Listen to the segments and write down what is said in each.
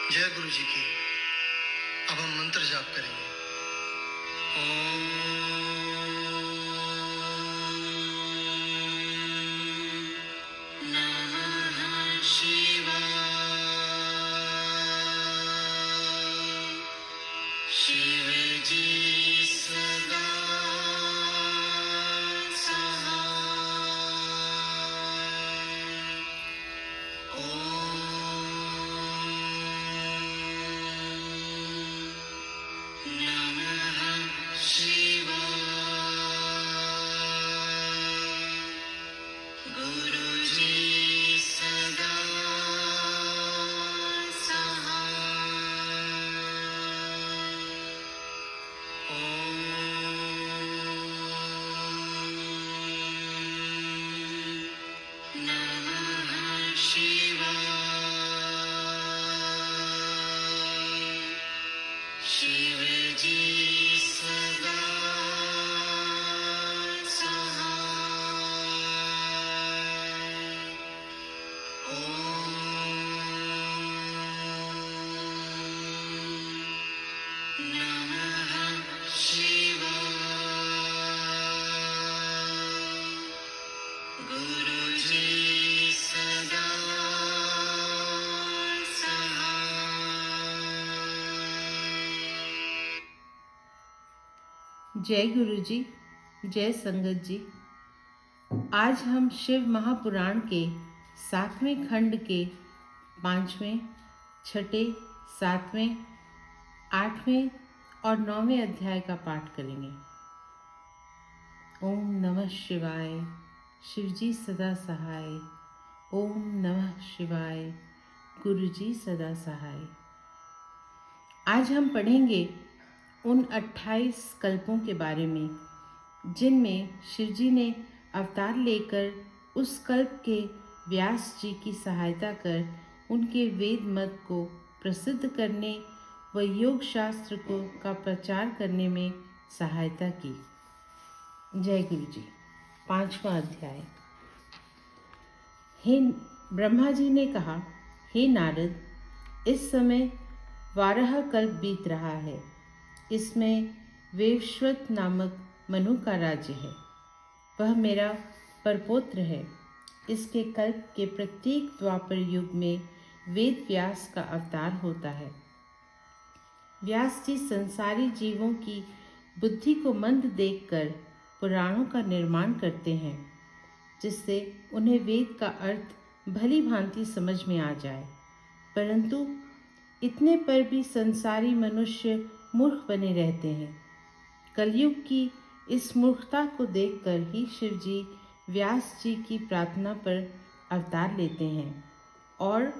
जय गुरु जी की। अब हम मंत्र जाप करेंगे। ओम नमः शिवाय। शिव जी सदा सहाय। नमः शिवाय। गुरुजी सदा सहाय। नमः शिवाय। शिव जी सदा सहाय। नमः शिवाय। गुरुजी सदा सहाय। जय गुरु जी, जय संगत जी। आज हम शिव महापुराण के 7वें खंड के 5वें, 6ठे, 7वें, 8वें और 9वें अध्याय का पाठ करेंगे। ओम नमः शिवाय। शिवजी सदा सहाय। ओम नमः शिवाय। गुरुजी सदा सहाय। आज हम पढ़ेंगे उन 28 कल्पों के बारे में जिनमें शिवजी ने अवतार लेकर उस कल्प के व्यास जी की सहायता कर उनके वेद मत को प्रसिद्ध करने व योग शास्त्र को का प्रचार करने में सहायता की। जय गुरु जी। 5वां अध्याय। हे ब्रह्मा जी ने कहा, हे नारद, इस समय 12 कल्प बीत रहा है। इसमें वेवश्वत नामक मनु का राज्य है। वह मेरा परपौत्र है। इसके कल्प के प्रत्येक द्वापर युग में वेद व्यास का अवतार होता है। व्यास जी संसारी जीवों की बुद्धि को मंद देखकर पुराणों का निर्माण करते हैं, जिससे उन्हें वेद का अर्थ भली भांति समझ में आ जाए। परंतु इतने पर भी संसारी मनुष्य मूर्ख बने रहते हैं। कलयुग की इस मूर्खता को देखकर ही शिवजी व्यास जी की प्रार्थना पर अवतार लेते हैं और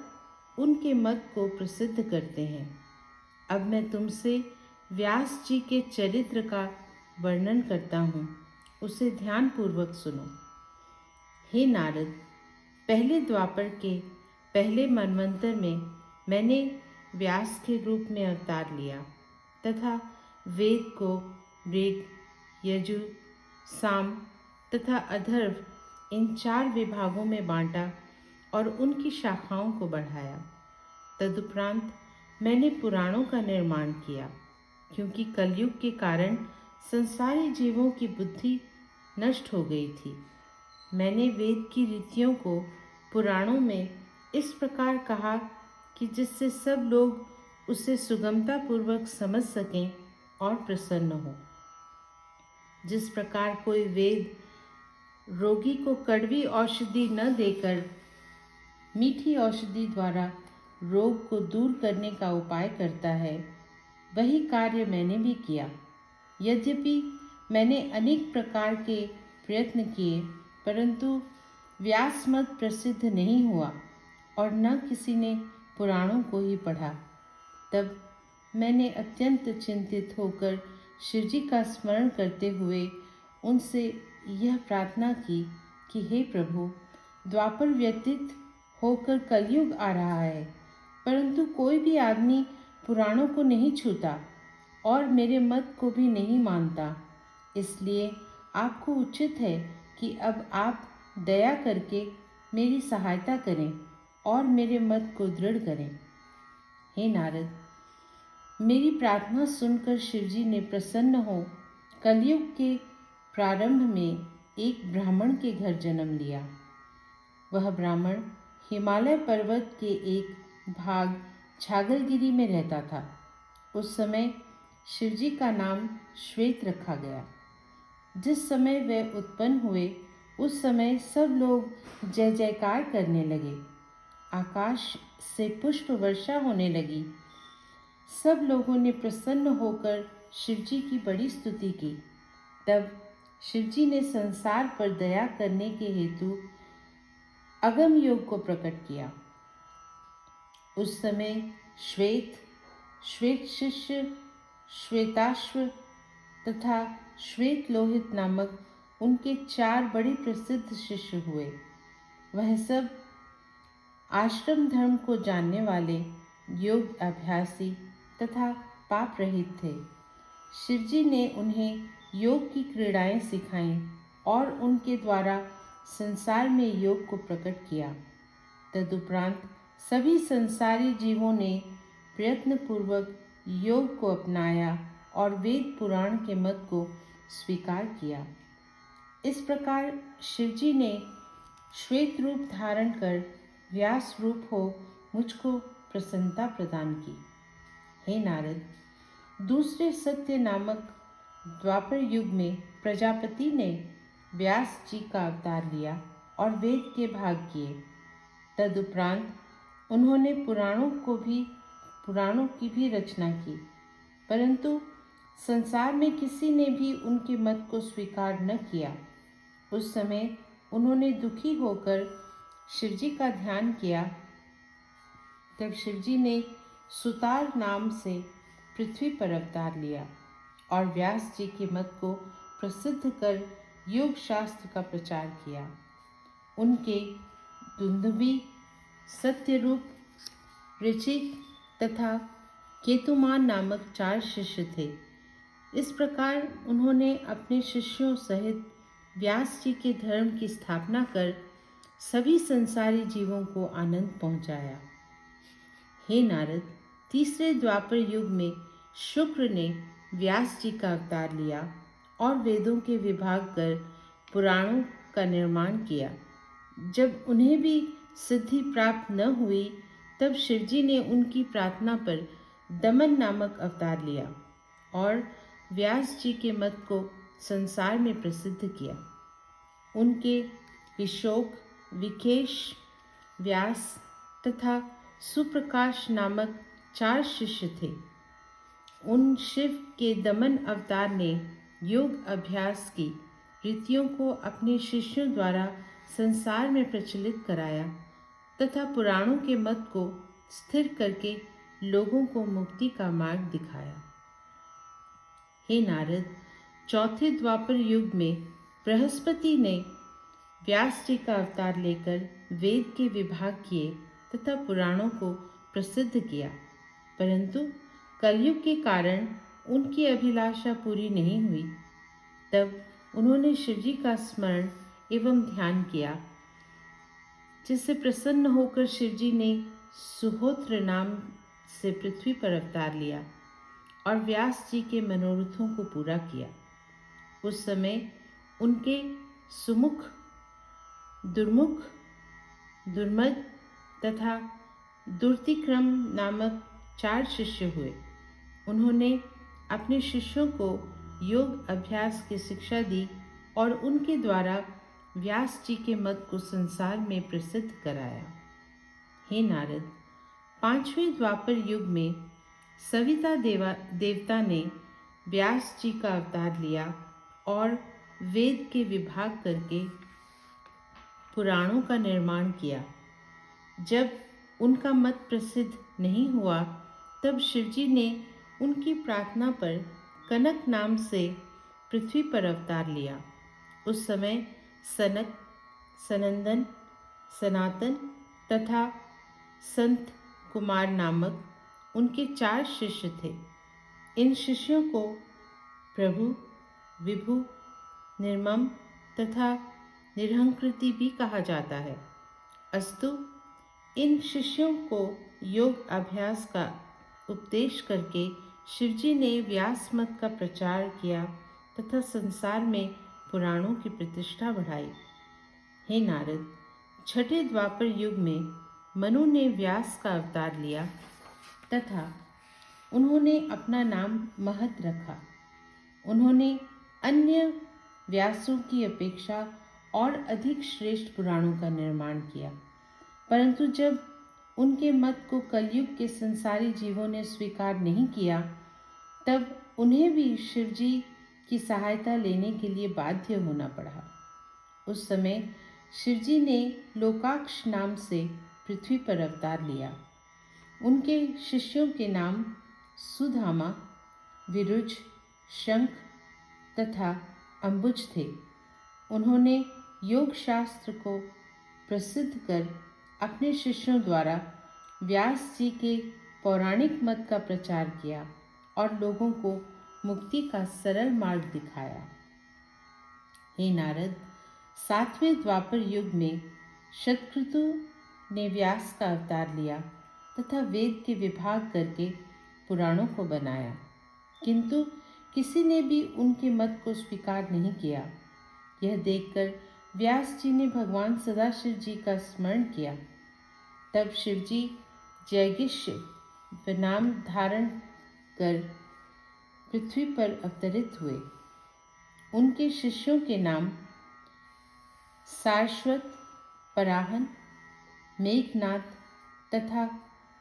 उनके मत को प्रसिद्ध करते हैं। अब मैं तुमसे व्यास जी के चरित्र का वर्णन करता हूँ, उसे ध्यानपूर्वक सुनो। हे नारद, पहले द्वापर के पहले मनवंतर में मैंने व्यास के रूप में अवतार लिया तथा वेद को ऋग, यजु, साम तथा अथर्व इन 4 विभागों में बांटा और उनकी शाखाओं को बढ़ाया। तदुपरांत मैंने पुराणों का निर्माण किया, क्योंकि कलयुग के कारण संसारी जीवों की बुद्धि नष्ट हो गई थी। मैंने वेद की रीतियों को पुराणों में इस प्रकार कहा कि जिससे सब लोग उसे सुगमतापूर्वक समझ सकें और प्रसन्न हो। जिस प्रकार कोई वेद रोगी को कड़वी औषधि न देकर मीठी औषधि द्वारा रोग को दूर करने का उपाय करता है, वही कार्य मैंने भी किया। यद्यपि मैंने अनेक प्रकार के प्रयत्न किए, परंतु व्यास मत प्रसिद्ध नहीं हुआ और न किसी ने पुराणों को ही पढ़ा। तब मैंने अत्यंत चिंतित होकर शिवजी का स्मरण करते हुए उनसे यह प्रार्थना की कि हे प्रभु, द्वापर व्यतीत होकर कलयुग आ रहा है, परंतु कोई भी आदमी पुराणों को नहीं छूता और मेरे मत को भी नहीं मानता। इसलिए आपको उचित है कि अब आप दया करके मेरी सहायता करें और मेरे मत को दृढ़ करें। हे नारद, मेरी प्रार्थना सुनकर शिवजी ने प्रसन्न हो कलयुग के प्रारंभ में एक ब्राह्मण के घर जन्म लिया। वह ब्राह्मण हिमालय पर्वत के एक भाग छागलगिरी में रहता था। उस समय शिवजी का नाम श्वेत रखा गया। जिस समय वे उत्पन्न हुए उस समय सब लोग जय जयकार करने लगे। आकाश से पुष्प वर्षा होने लगी। सब लोगों ने प्रसन्न होकर शिवजी की बड़ी स्तुति की। तब शिवजी ने संसार पर दया करने के हेतु अगम योग को प्रकट किया। उस समय श्वेत, श्वेत शिष्य, श्वेताश्व तथा श्वेत लोहित नामक उनके 4 बड़े प्रसिद्ध शिष्य हुए। वह सब आश्रम धर्म को जानने वाले, योग अभ्यासी तथा पाप रहित थे। शिवजी ने उन्हें योग की क्रीड़ाएं सिखाईं और उनके द्वारा संसार में योग को प्रकट किया। तदुपरांत सभी संसारी जीवों ने प्रयत्नपूर्वक योग को अपनाया और वेद पुराण के मत को स्वीकार किया। इस प्रकार शिवजी ने श्वेत रूप धारण कर व्यास रूप हो मुझको प्रसन्नता प्रदान की। हे नारद, दूसरे सत्य नामक द्वापर युग में प्रजापति ने व्यास जी का अवतार लिया और वेद के भाग किए। तदुपरांत उन्होंने पुराणों की भी रचना की, परंतु संसार में किसी ने भी उनके मत को स्वीकार न किया। उस समय उन्होंने दुखी होकर शिवजी का ध्यान किया। तब शिवजी ने सुतार नाम से पृथ्वी पर अवतार लिया और व्यास जी के मत को प्रसिद्ध कर योग शास्त्र का प्रचार किया। उनके दुंदुभी, सत्यरूप, ऋचिक तथा केतुमान नामक 4 शिष्य थे। इस प्रकार उन्होंने अपने शिष्यों सहित व्यास जी के धर्म की स्थापना कर सभी संसारी जीवों को आनंद पहुंचाया। हे नारद, तीसरे द्वापर युग में शुक्र ने व्यास जी का अवतार लिया और वेदों के विभाग कर पुराणों का निर्माण किया। जब उन्हें भी सिद्धि प्राप्त न हुई तब शिवजी ने उनकी प्रार्थना पर दमन नामक अवतार लिया और व्यास जी के मत को संसार में प्रसिद्ध किया। उनके विशोक, विकेश, व्यास तथा सुप्रकाश नामक 4 शिष्य थे। उन शिव के दमन अवतार ने योग अभ्यास की रीतियों को अपने शिष्यों द्वारा संसार में प्रचलित कराया तथा पुराणों के मत को स्थिर करके लोगों को मुक्ति का मार्ग दिखाया। हे नारद, चौथे द्वापर युग में बृहस्पति ने व्यास जी का अवतार लेकर वेद के विभाग किए तथा पुराणों को प्रसिद्ध किया, परंतु कलयुग के कारण उनकी अभिलाषा पूरी नहीं हुई। तब उन्होंने शिवजी का स्मरण एवं ध्यान किया, जिससे प्रसन्न होकर शिवजी ने सुहोत्र नाम से पृथ्वी पर अवतार लिया और व्यास जी के मनोरथों को पूरा किया। उस समय उनके सुमुख, दुर्मुख, दुर्मद तथा दुर्तिक्रम नामक 4 शिष्य हुए। उन्होंने अपने शिष्यों को योग अभ्यास की शिक्षा दी और उनके द्वारा व्यास जी के मत को संसार में प्रसिद्ध कराया। हे नारद, 5वें द्वापर युग में सविता देवता ने व्यास जी का अवतार लिया और वेद के विभाग करके पुराणों का निर्माण किया। जब उनका मत प्रसिद्ध नहीं हुआ तब शिवजी ने उनकी प्रार्थना पर कनक नाम से पृथ्वी पर अवतार लिया। उस समय सनक, सनंदन, सनातन तथा संत कुमार नामक उनके 4 शिष्य थे। इन शिष्यों को प्रभु, विभु, निर्मम तथा निरहंकृति भी कहा जाता है। अस्तु, इन शिष्यों को योग अभ्यास का उपदेश करके शिवजी ने व्यास मत का प्रचार किया तथा संसार में पुराणों की प्रतिष्ठा बढ़ाई। हे नारद, छठे द्वापर युग में मनु ने व्यास का अवतार लिया तथा उन्होंने अपना नाम महत रखा। उन्होंने अन्य व्यासों की अपेक्षा और अधिक श्रेष्ठ पुराणों का निर्माण किया, परंतु जब उनके मत को कलयुग के संसारी जीवों ने स्वीकार नहीं किया, तब उन्हें भी शिवजी की सहायता लेने के लिए बाध्य होना पड़ा। उस समय शिवजी ने लोकाक्ष नाम से पृथ्वी पर अवतार लिया। उनके शिष्यों के नाम सुधामा, विरुज, शंख तथा अंबुज थे। उन्होंने योग शास्त्र को प्रसिद्ध कर अपने शिष्यों द्वारा व्यास जी के पौराणिक मत का प्रचार किया और लोगों को मुक्ति का सरल मार्ग दिखाया। हे नारद, सातवें द्वापर युग में शतक्रतु ने व्यास का अवतार लिया तथा वेद के विभाग करके पुराणों को बनाया, किंतु किसी ने भी उनके मत को स्वीकार नहीं किया। यह देखकर व्यास जी ने भगवान सदाशिव जी का स्मरण किया। तब शिवजी जैगिष्य नाम धारण कर पृथ्वी पर अवतरित हुए। उनके शिष्यों के नाम सारस्वत, पराहन, मेघनाथ तथा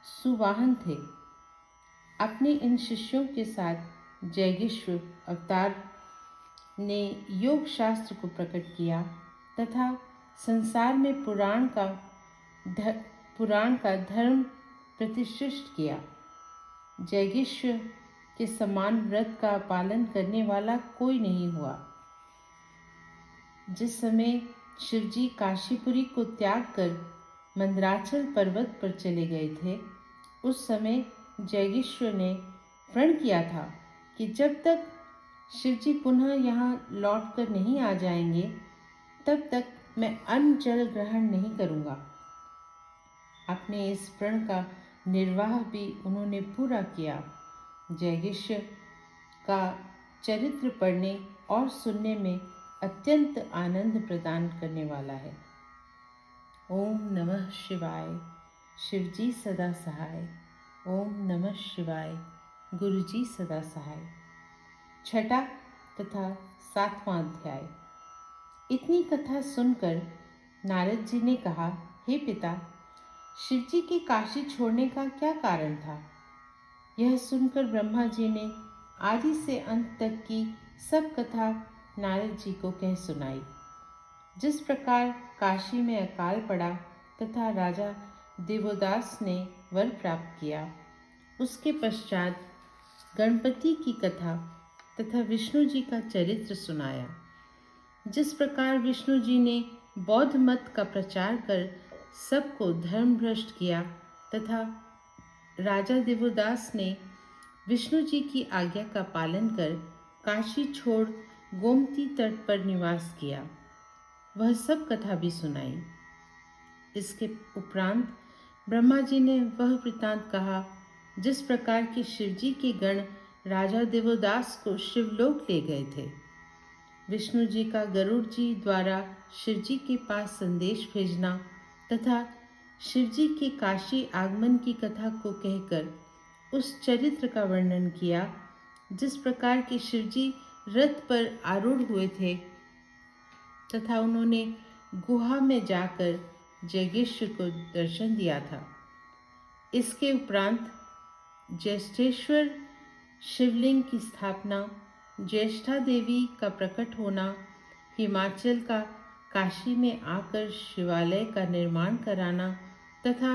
सुवाहन थे। अपने इन शिष्यों के साथ जैगिष्व अवतार ने योग शास्त्र को प्रकट किया तथा संसार में पुराण का धर्म प्रतिष्ठित किया। जैगिष्व के समान व्रत का पालन करने वाला कोई नहीं हुआ। जिस समय शिवजी काशीपुरी को त्याग कर मंदराचल पर्वत पर चले गए थे, उस समय जैगिष्व ने प्रण किया था कि जब तक शिवजी पुनः यहाँ लौटकर नहीं आ जाएंगे, तब तक मैं अन्न जल ग्रहण नहीं करूँगा। अपने इस प्रण का निर्वाह भी उन्होंने पूरा किया। जैगिष्व का चरित्र पढ़ने और सुनने में अत्यंत आनंद प्रदान करने वाला है। ओम नमः शिवाय। शिवजी सदा सहाय। ओम नमः शिवाय। गुरुजी सदा सहाय। छठा तथा सातवां अध्याय। इतनी कथा सुनकर नारद जी ने कहा, हे पिता, शिवजी के काशी छोड़ने का क्या कारण था? यह सुनकर ब्रह्मा जी ने आदि से अंत तक की सब कथा नारद जी को कह सुनाई। जिस प्रकार काशी में अकाल पड़ा तथा राजा देवोदास ने वर प्राप्त किया, उसके पश्चात गणपति की कथा तथा विष्णु जी का चरित्र सुनाया। जिस प्रकार विष्णु जी ने बौद्ध मत का प्रचार कर सबको धर्म भ्रष्ट किया तथा राजा देवोदास ने विष्णु जी की आज्ञा का पालन कर काशी छोड़ गोमती तट पर निवास किया, वह सब कथा भी सुनाई। इसके उपरांत ब्रह्मा जी ने वह वृत्तांत कहा जिस प्रकार के शिवजी के गण राजा देवोदास को शिवलोक ले गए थे। विष्णु जी का गरुड़ जी द्वारा शिवजी के पास संदेश भेजना तथा शिवजी के काशी आगमन की कथा को कहकर उस चरित्र का वर्णन किया। जिस प्रकार के शिवजी रथ पर आरूढ़ हुए थे तथा उन्होंने गुहा में जाकर जैगिष्व को दर्शन दिया था। इसके उपरांत ज्येष्ठेश्वर शिवलिंग की स्थापना, ज्येष्ठा देवी का प्रकट होना, हिमाचल का काशी में आकर शिवालय का निर्माण कराना तथा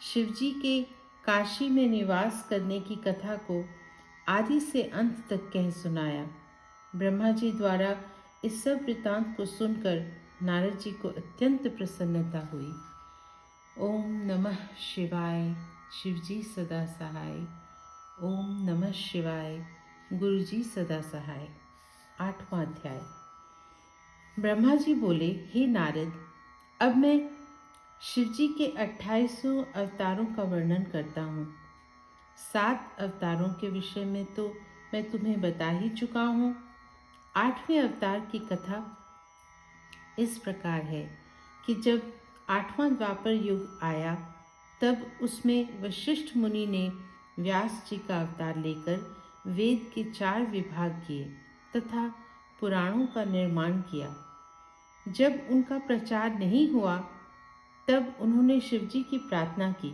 शिवजी के काशी में निवास करने की कथा को आदि से अंत तक कह सुनाया। ब्रह्मा जी द्वारा इस सब वृत्तांत को सुनकर नारद जी को अत्यंत प्रसन्नता हुई। ओम नमः शिवाय। शिवजी सदा सहाय। ओम नमः शिवाय। गुरुजी सदा सहाय। आठवां अध्याय। ब्रह्मा जी बोले, हे नारद, अब मैं शिवजी के 2800 अवतारों का वर्णन करता हूँ। 7 अवतारों के विषय में तो मैं तुम्हें बता ही चुका हूँ। 8वें अवतार की कथा इस प्रकार है कि जब 8वां द्वापर युग आया तब उसमें वशिष्ठ मुनि ने व्यास जी का अवतार लेकर वेद के 4 विभाग किए तथा पुराणों का निर्माण किया। जब उनका प्रचार नहीं हुआ तब उन्होंने शिवजी की प्रार्थना की।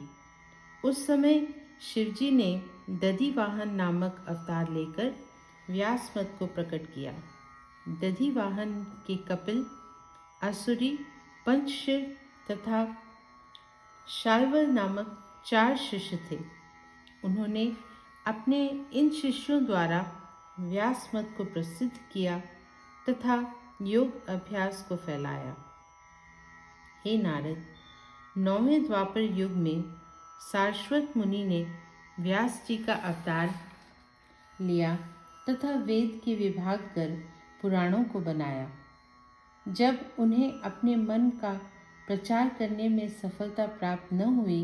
उस समय शिवजी ने दधिवाहन नामक अवतार लेकर व्यास मत को प्रकट किया। दधिवाहन के कपिल, असुरी, पंचशिर तथा शाल्वर नामक 4 शिष्य थे। उन्होंने अपने इन शिष्यों द्वारा व्यास मत को प्रसिद्ध किया तथा योग अभ्यास को फैलाया। हे नारद, 9वें द्वापर युग में सारस्वत मुनि ने व्यास जी का अवतार लिया तथा वेद के विभाग कर पुराणों को बनाया। जब उन्हें अपने मन का प्रचार करने में सफलता प्राप्त न हुई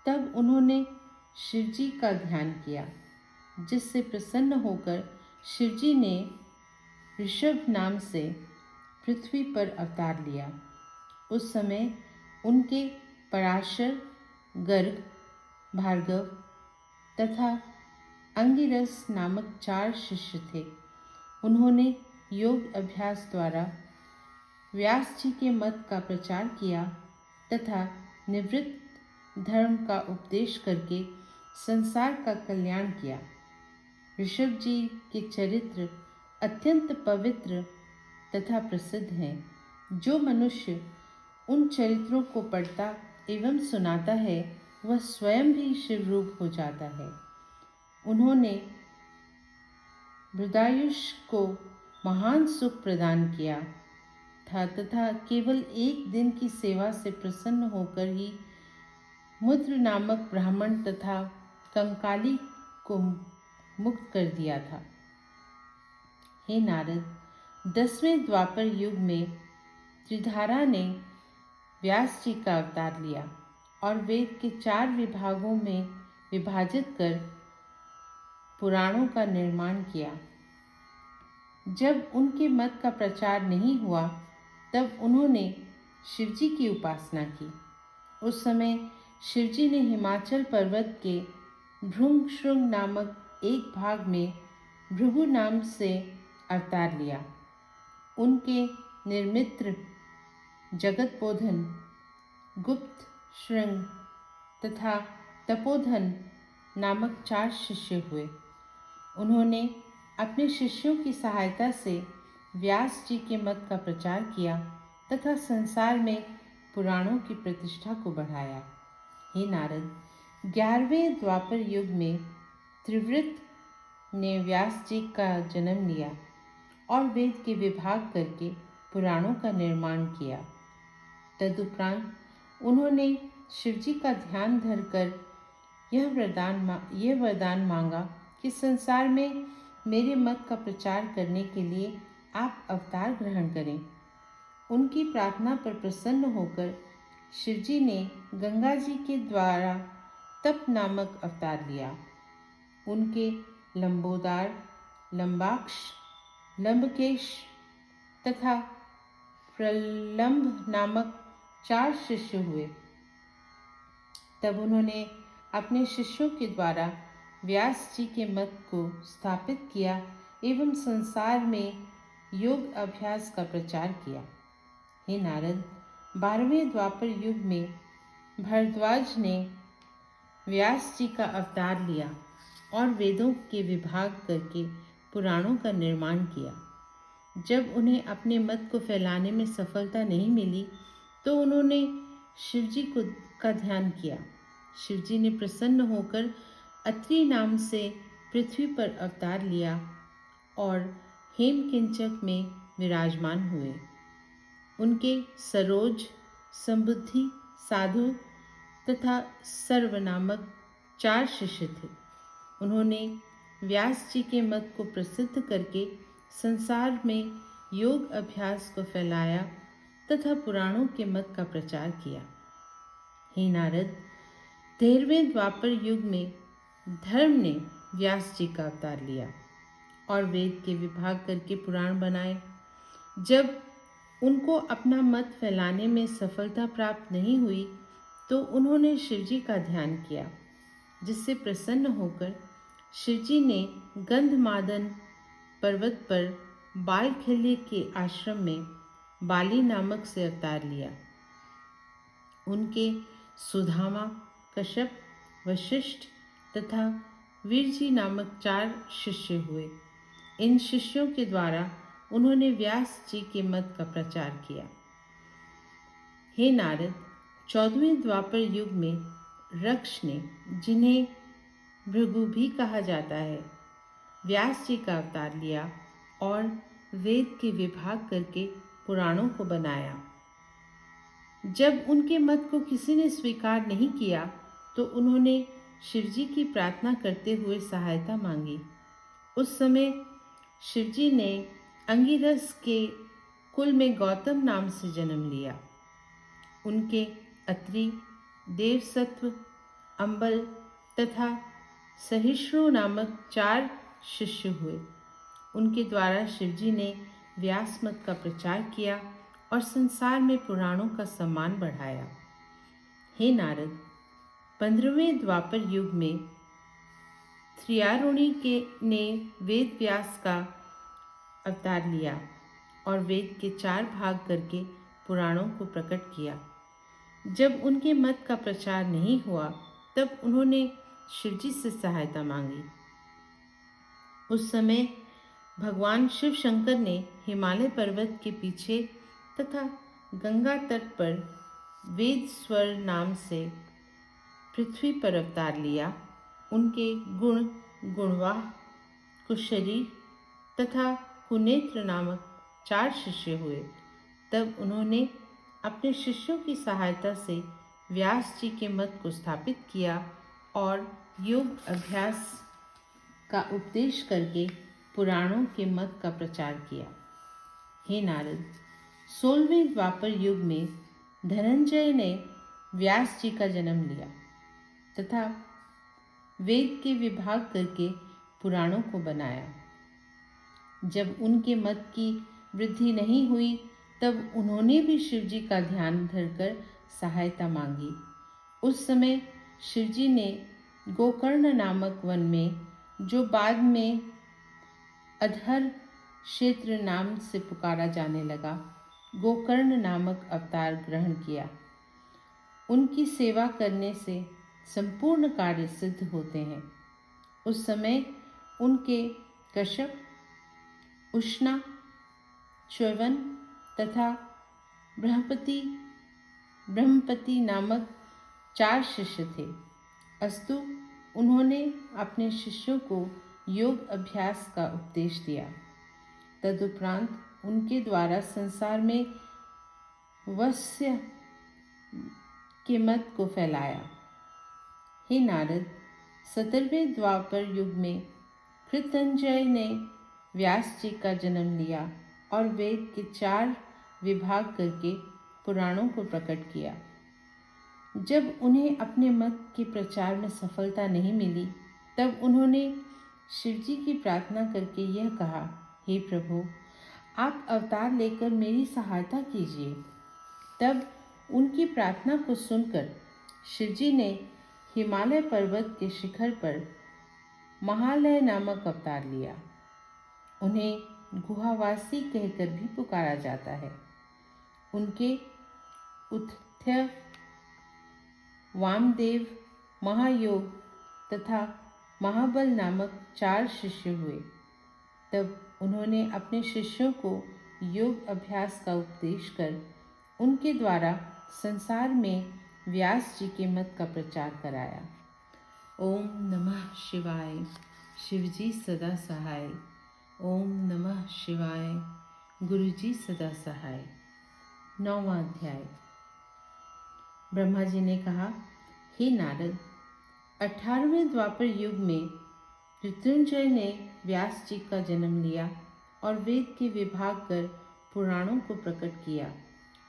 तब उन्होंने शिवजी का ध्यान किया, जिससे प्रसन्न होकर शिवजी ने ऋषभ नाम से पृथ्वी पर अवतार लिया। उस समय उनके पराशर, गर्ग, भार्गव तथा अंगिरस नामक 4 शिष्य थे। उन्होंने योग अभ्यास द्वारा व्यास जी के मत का प्रचार किया तथा निवृत्त धर्म का उपदेश करके संसार का कल्याण किया। ऋषभ जी के चरित्र अत्यंत पवित्र तथा प्रसिद्ध हैं। जो मनुष्य उन चरित्रों को पढ़ता एवं सुनाता है वह स्वयं भी शिव रूप हो जाता है। उन्होंने मृदायुष को महान सुख प्रदान किया था तथा केवल 1 दिन की सेवा से प्रसन्न होकर ही मुद्र नामक ब्राह्मण तथा कंकाली को मुक्त कर दिया था। हे नारद, 10वें द्वापर युग में त्रिधारा ने व्यास जी का अवतार लिया और वेद के 4 विभागों में विभाजित कर पुराणों का निर्माण किया। जब उनके मत का प्रचार नहीं हुआ तब उन्होंने शिवजी की उपासना की। उस समय शिवजी ने हिमाचल पर्वत के भृंगशृंग नामक एक भाग में भृगु नाम से अवतार लिया। उनके निर्मित्र जगतबोधन, गुप्त श्रृंग तथा तपोधन नामक 4 शिष्य हुए। उन्होंने अपने शिष्यों की सहायता से व्यास जी के मत का प्रचार किया तथा संसार में पुराणों की प्रतिष्ठा को बढ़ाया। हे नारद, 11वें द्वापर युग में त्रिवृत ने व्यास जी का जन्म लिया और वेद के विभाग करके पुराणों का निर्माण किया। तदुपरांत उन्होंने शिवजी का ध्यान धरकर यह वरदान मांगा कि संसार में मेरे मत का प्रचार करने के लिए आप अवतार ग्रहण करें। उनकी प्रार्थना पर प्रसन्न होकर शिवजी ने गंगा जी के द्वारा तप नामक अवतार लिया। उनके लंबोदार, लंबाक्ष, लंबकेश तथा प्रलंब नामक 4 शिष्य हुए। तब उन्होंने अपने शिष्यों के द्वारा व्यास जी के मत को स्थापित किया एवं संसार में योग अभ्यास का प्रचार किया। हे नारद, 12वें द्वापर युग में भरद्वाज ने व्यास जी का अवतार लिया और वेदों के विभाग करके पुराणों का निर्माण किया। जब उन्हें अपने मत को फैलाने में सफलता नहीं मिली तो उन्होंने शिवजी का ध्यान किया। शिवजी ने प्रसन्न होकर अत्रि नाम से पृथ्वी पर अवतार लिया और हेमकिंचक में विराजमान हुए। उनके सरोज, संबुद्धि, साधु तथा सर्व नामक 4 शिष्य थे। उन्होंने व्यास जी के मत को प्रसिद्ध करके संसार में योग अभ्यास को फैलाया तथा पुराणों के मत का प्रचार किया। हे नारद, 13वें द्वापर युग में धर्म ने व्यास जी का अवतार लिया और वेद के विभाग करके पुराण बनाए। जब उनको अपना मत फैलाने में सफलता प्राप्त नहीं हुई तो उन्होंने शिवजी का ध्यान किया, जिससे प्रसन्न होकर शिवजी ने गंधमादन पर्वत पर बालखिल्य के आश्रम में बाली नामक से अवतार लिया। उनके सुधामा, कश्यप, वशिष्ठ तथा वीरजी नामक 4 शिष्य हुए। इन शिष्यों के द्वारा उन्होंने व्यास जी के मत का प्रचार किया। हे नारद, 14वें द्वापर युग में रक्ष ने, जिन्हें भृगु भी कहा जाता है, व्यास जी का अवतार लिया और वेद के विभाग करके पुराणों को बनाया। जब उनके मत को किसी ने स्वीकार नहीं किया तो उन्होंने शिवजी की प्रार्थना करते हुए सहायता मांगी। उस समय शिवजी ने अंगिरस के कुल में गौतम नाम से जन्म लिया। उनके अत्रि, देवसत्व, अंबल तथा सहिष्णु नामक 4 शिष्य हुए। उनके द्वारा शिवजी ने व्यास मत का प्रचार किया और संसार में पुराणों का सम्मान बढ़ाया। हे नारद, 15वें द्वापर युग में त्रियारुणी ने वेद व्यास का अवतार लिया और वेद के 4 भाग करके पुराणों को प्रकट किया। जब उनके मत का प्रचार नहीं हुआ तब उन्होंने शिवजी से सहायता मांगी। उस समय भगवान शिव शंकर ने हिमालय पर्वत के पीछे तथा गंगा तट पर वेद स्वर नाम से पृथ्वी पर अवतार लिया। उनके गुण गुणवाह, कुशरी तथा कुनेत्र नामक 4 शिष्य हुए। तब उन्होंने अपने शिष्यों की सहायता से व्यास जी के मत को स्थापित किया और योग अभ्यास का उपदेश करके पुराणों के मत का प्रचार किया। हे नारद, 16वें द्वापर युग में धनंजय ने व्यास जी का जन्म लिया तथा वेद के विभाग करके पुराणों को बनाया। जब उनके मत की वृद्धि नहीं हुई तब उन्होंने भी शिवजी का ध्यान धरकर सहायता मांगी। उस समय शिवजी ने गोकर्ण नामक वन में, जो बाद में अधर क्षेत्र नाम से पुकारा जाने लगा, गोकर्ण नामक अवतार ग्रहण किया। उनकी सेवा करने से संपूर्ण कार्य सिद्ध होते हैं। उस समय उनके कश्यप, उष्णा, च्यवन तथा ब्रह्मपति नामक 4 शिष्य थे। अस्तु उन्होंने अपने शिष्यों को योग अभ्यास का उपदेश दिया। तदुपरांत उनके द्वारा संसार में वत्स्य के मत को फैलाया। हे नारद, 17वें द्वापर युग में कृतंजय ने व्यास जी का जन्म लिया और वेद के 4 विभाग करके पुराणों को प्रकट किया। जब उन्हें अपने मत के प्रचार में सफलता नहीं मिली तब उन्होंने शिवजी की प्रार्थना करके यह कहा, हे प्रभु, आप अवतार लेकर मेरी सहायता कीजिए। तब उनकी प्रार्थना को सुनकर शिवजी ने हिमालय पर्वत के शिखर पर महालय नामक अवतार लिया। उन्हें गुहावासी कहकर भी पुकारा जाता है। उनके उत्थ्य, वामदेव, महायोग तथा महाबल नामक 4 शिष्य हुए। तब उन्होंने अपने शिष्यों को योग अभ्यास का उपदेश कर उनके द्वारा संसार में व्यास जी के मत का प्रचार कराया। ओम नमः शिवाय। शिवजी सदा सहाय। ओम नमः शिवाय। गुरुजी सदा सहाय। 9वां अध्याय। ब्रह्मा जी ने कहा, हे नारद, 18वें द्वापर युग में मृत्युंजय ने व्यास जी का जन्म लिया और वेद के विभाग कर पुराणों को प्रकट किया।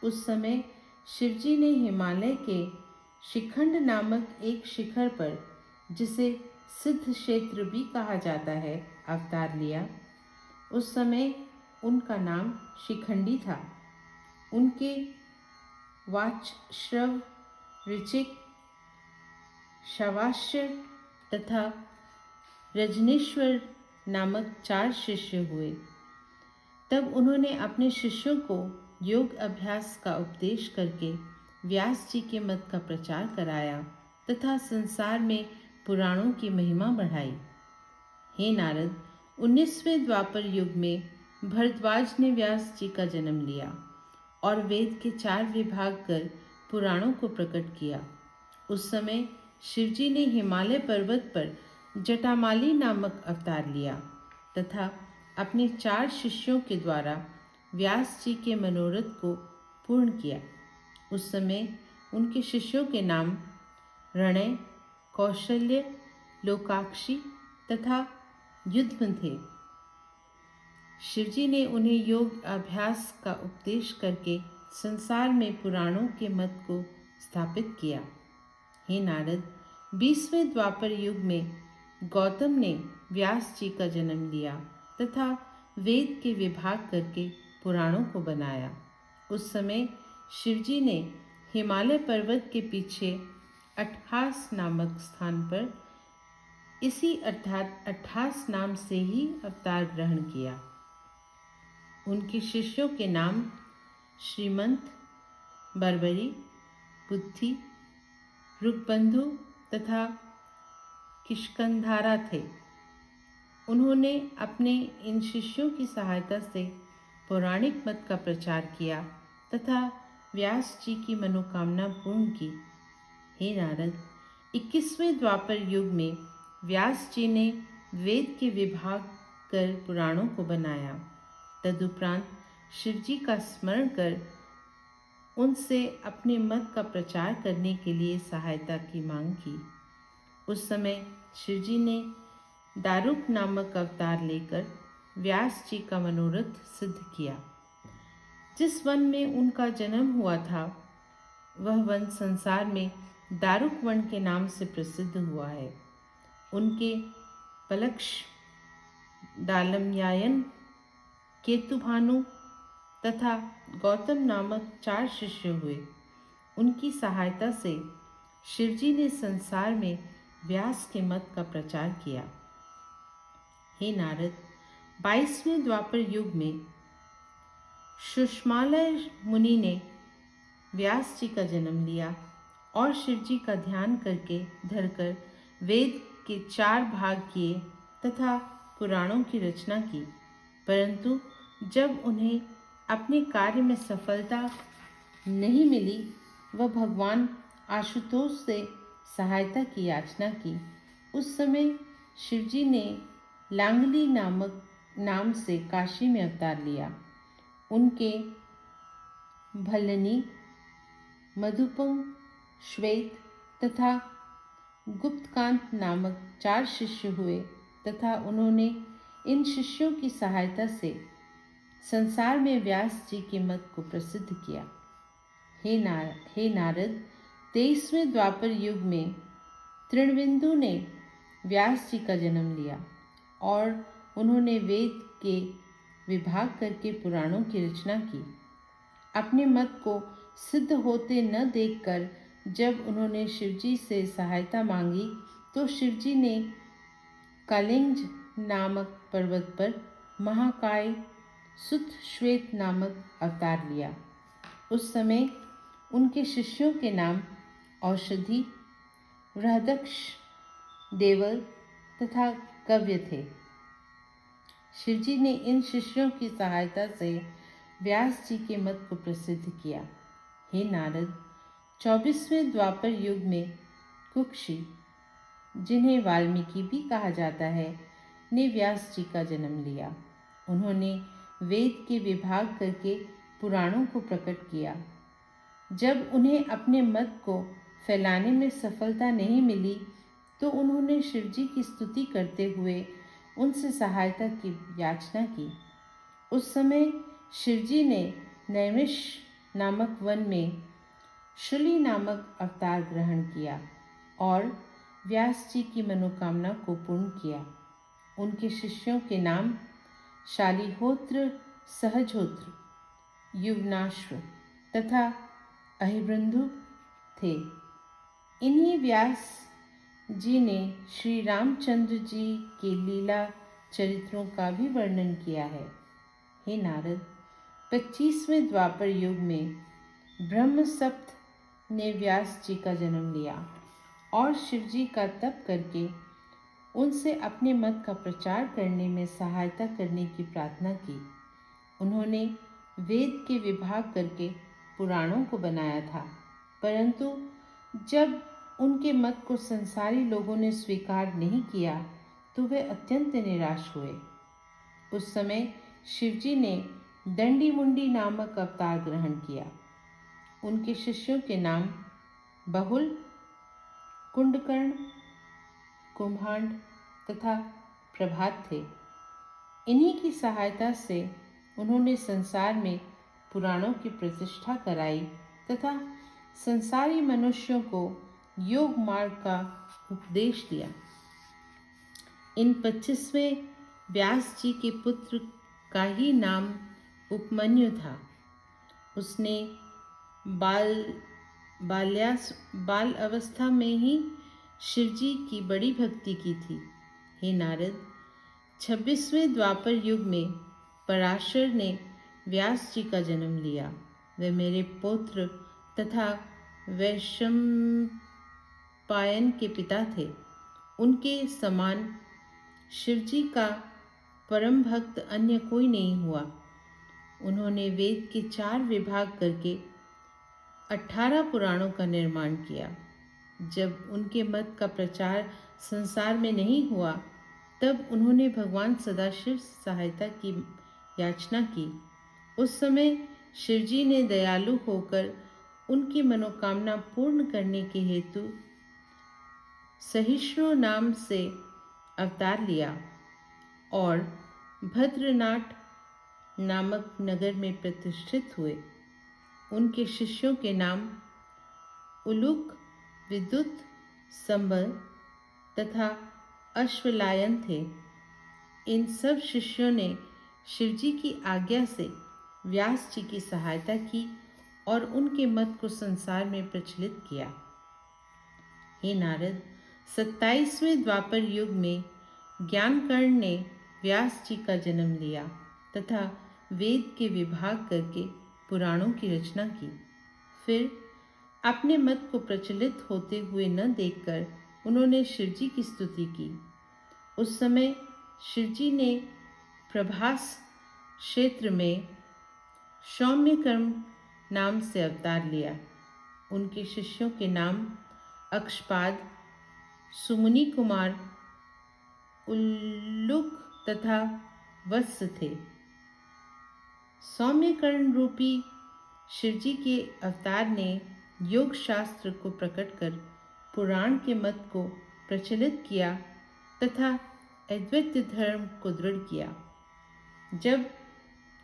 उस समय शिवजी ने हिमालय के शिखंड नामक एक शिखर पर, जिसे सिद्ध क्षेत्र भी कहा जाता है, अवतार लिया। उस समय उनका नाम शिखंडी था। उनके वाचश्रव, ऋचिक, शवाश्य तथा रजनीश्वर नामक 4 शिष्य हुए। तब उन्होंने अपने शिष्यों को योग अभ्यास का उपदेश करके व्यास जी के मत का प्रचार कराया तथा संसार में पुराणों की महिमा बढ़ाई। हे नारद, 19वें द्वापर युग में भरद्वाज ने व्यास जी का जन्म लिया और वेद के 4 विभाग कर पुराणों को प्रकट किया। उस समय शिवजी ने हिमालय पर्वत पर जटामाली नामक अवतार लिया तथा अपने 4 शिष्यों के द्वारा व्यास जी के मनोरथ को पूर्ण किया। उस समय उनके शिष्यों के नाम रणय, कौशल्य, लोकाक्षी तथा युध्म थे। शिवजी ने उन्हें योग अभ्यास का उपदेश करके संसार में पुराणों के मत को स्थापित किया। हे नारद, 20वें द्वापर युग में गौतम ने व्यास जी का जन्म लिया तथा वेद के विभाग करके पुराणों को बनाया। उस समय शिवजी ने हिमालय पर्वत के पीछे अट्ठास नामक स्थान पर इसी अर्थात अट्ठास नाम से ही अवतार ग्रहण किया। उनके शिष्यों के नाम श्रीमंत, बर्बरी, बुद्धि, रुकबंधु तथा किष्कंधारा थे। उन्होंने अपने इन शिष्यों की सहायता से पौराणिक मत का प्रचार किया तथा व्यास जी की मनोकामना पूर्ण की। हे नारद, 21वें द्वापर युग में व्यास जी ने वेद के विभाग कर पुराणों को बनाया। तदुपरांत शिवजी का स्मरण कर उनसे अपने मत का प्रचार करने के लिए सहायता की मांग की। उस समय शिवजी ने दारुक नामक अवतार लेकर व्यास जी का मनोरथ सिद्ध किया। जिस वन में उनका जन्म हुआ था, वह वन संसार में दारुक वन के नाम से प्रसिद्ध हुआ है। उनके पलक्ष, दालमयायन, केतुभानु तथा गौतम नामक 4 शिष्य हुए। उनकी सहायता से शिवजी ने संसार में व्यास के मत का प्रचार किया। हे नारद, 22वें द्वापर युग में सुषमालय मुनि ने व्यास जी का जन्म लिया और शिवजी का ध्यान करके धरकर वेद के 4 भाग किए तथा पुराणों की रचना की। परंतु जब उन्हें अपने कार्य में सफलता नहीं मिली, वह भगवान आशुतोष से सहायता की याचना की। उस समय शिवजी ने लांगली नामक नाम से काशी में अवतार लिया। उनके भल्लनी, मधुपंग, श्वेत तथा गुप्तकांत नामक 4 शिष्य हुए तथा उन्होंने इन शिष्यों की सहायता से संसार में व्यास जी के मत को प्रसिद्ध किया। हे नारद, 23वें द्वापर युग में तृणबिंदु ने व्यास जी का जन्म लिया और उन्होंने वेद के विभाग करके पुराणों की रचना की। अपने मत को सिद्ध होते न देखकर जब उन्होंने शिवजी से सहायता मांगी, तो शिवजी ने कालिंज नामक पर्वत पर महाकाय सुत श्वेत नामक अवतार लिया। उस समय उनके शिष्यों के नाम औषधि, बृहदक्ष, देवल तथा कव्य थे। शिवजी ने इन शिष्यों की सहायता से व्यास जी के मत को प्रसिद्ध किया। हे नारद, 24वें द्वापर युग में कुक्षी, जिन्हें वाल्मीकि भी कहा जाता है, ने व्यास जी का जन्म लिया। उन्होंने वेद के विभाग करके पुराणों को प्रकट किया। जब उन्हें अपने मत को फैलाने में सफलता नहीं मिली, तो उन्होंने शिवजी की स्तुति करते हुए उनसे सहायता की याचना की। उस समय शिवजी ने नैमिष नामक वन में शूली नामक अवतार ग्रहण किया और व्यास जी की मनोकामना को पूर्ण किया। उनके शिष्यों के नाम शालिहोत्र, सहजोत्र, युवनाश्व तथा अहिबृंदु थे। इन्हीं व्यास जी ने श्री रामचंद्र जी के लीला चरित्रों का भी वर्णन किया है। हे नारद, 25वें द्वापर युग में ब्रह्मसप्त ने व्यास जी का जन्म लिया और शिव जी का तप करके उनसे अपने मत का प्रचार करने में सहायता करने की प्रार्थना की। उन्होंने वेद के विभाग करके पुराणों को बनाया था, परंतु जब उनके मत को संसारी लोगों ने स्वीकार नहीं किया तो वे अत्यंत निराश हुए। उस समय शिवजी ने दंडी मुंडी नामक अवतार ग्रहण किया। उनके शिष्यों के नाम बहुल, कुंडकर्ण, कुंभांड तथा प्रभात थे। इन्हीं की सहायता से उन्होंने संसार में पुराणों की प्रतिष्ठा कराई तथा संसारी मनुष्यों को योग मार्ग का उपदेश दिया। इन 25वें व्यास जी के पुत्र का ही नाम उपमन्यु था। उसने बाल अवस्था में ही शिवजी की बड़ी भक्ति की थी। हे नारद, 26वें द्वापर युग में पराशर ने व्यास जी का जन्म लिया। वे मेरे पौत्र तथा वैशंपायन के पिता थे। उनके समान शिवजी का परम भक्त अन्य कोई नहीं हुआ। उन्होंने वेद के 4 विभाग करके 18 पुराणों का निर्माण किया। जब उनके मत का प्रचार संसार में नहीं हुआ तब उन्होंने भगवान सदाशिव से सहायता की याचना की। उस समय शिवजी ने दयालु होकर उनकी मनोकामना पूर्ण करने के हेतु सहिष्णु नाम से अवतार लिया और भद्रनाथ नामक नगर में प्रतिष्ठित हुए। उनके शिष्यों के नाम उलूक, विद्युत, संबल तथा अश्वलायन थे। इन सब शिष्यों ने शिवजी की आज्ञा से व्यास जी की सहायता की और उनके मत को संसार में प्रचलित किया। हे नारद, 27वें द्वापर युग में ज्ञानकर्ण ने व्यास जी का जन्म लिया तथा वेद के विभाग करके पुराणों की रचना की। फिर अपने मत को प्रचलित होते हुए न देखकर उन्होंने शिवजी की स्तुति की। उस समय शिवजी ने प्रभास क्षेत्र में सौम्यकर्म नाम से अवतार लिया। उनके शिष्यों के नाम अक्षपाद, सुमुनि कुमार, उल्लुक तथा वत्स थे। सौम्यकर्ण रूपी शिवजी के अवतार ने योग शास्त्र को प्रकट कर पुराण के मत को प्रचलित किया तथा अद्वैत धर्म को दृढ़ किया। जब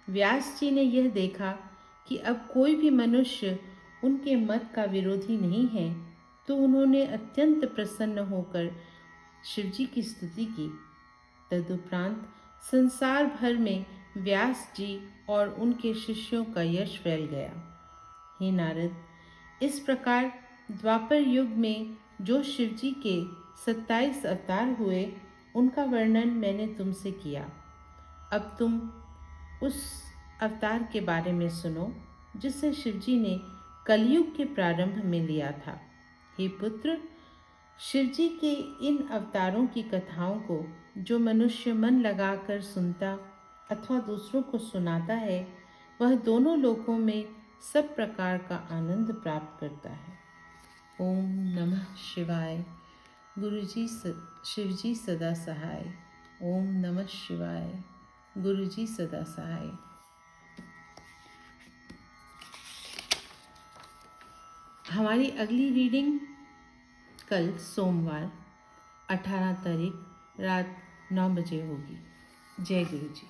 व्यास जी ने यह देखा कि अब कोई भी मनुष्य उनके मत का विरोधी नहीं है तो उन्होंने अत्यंत प्रसन्न होकर शिवजी की स्तुति की। तदुपरांत संसार भर में व्यास जी और उनके शिष्यों का यश फैल गया। हे नारद, इस प्रकार द्वापर युग में जो शिवजी के 27 अवतार हुए उनका वर्णन मैंने तुमसे किया। अब तुम उस अवतार के बारे में सुनो जिसे शिवजी ने कलयुग के प्रारंभ में लिया था। हे पुत्र, शिवजी के इन अवतारों की कथाओं को जो मनुष्य मन लगाकर सुनता अथवा दूसरों को सुनाता है वह दोनों लोकों में सब प्रकार का आनंद प्राप्त करता है। ओम नमः शिवाय। गुरुजी शिवजी सदा सहाय। ओम नमः शिवाय। गुरुजी सदा सहाय। हमारी अगली रीडिंग कल सोमवार 18 तारीख रात 9 बजे होगी। जय गुरु जी।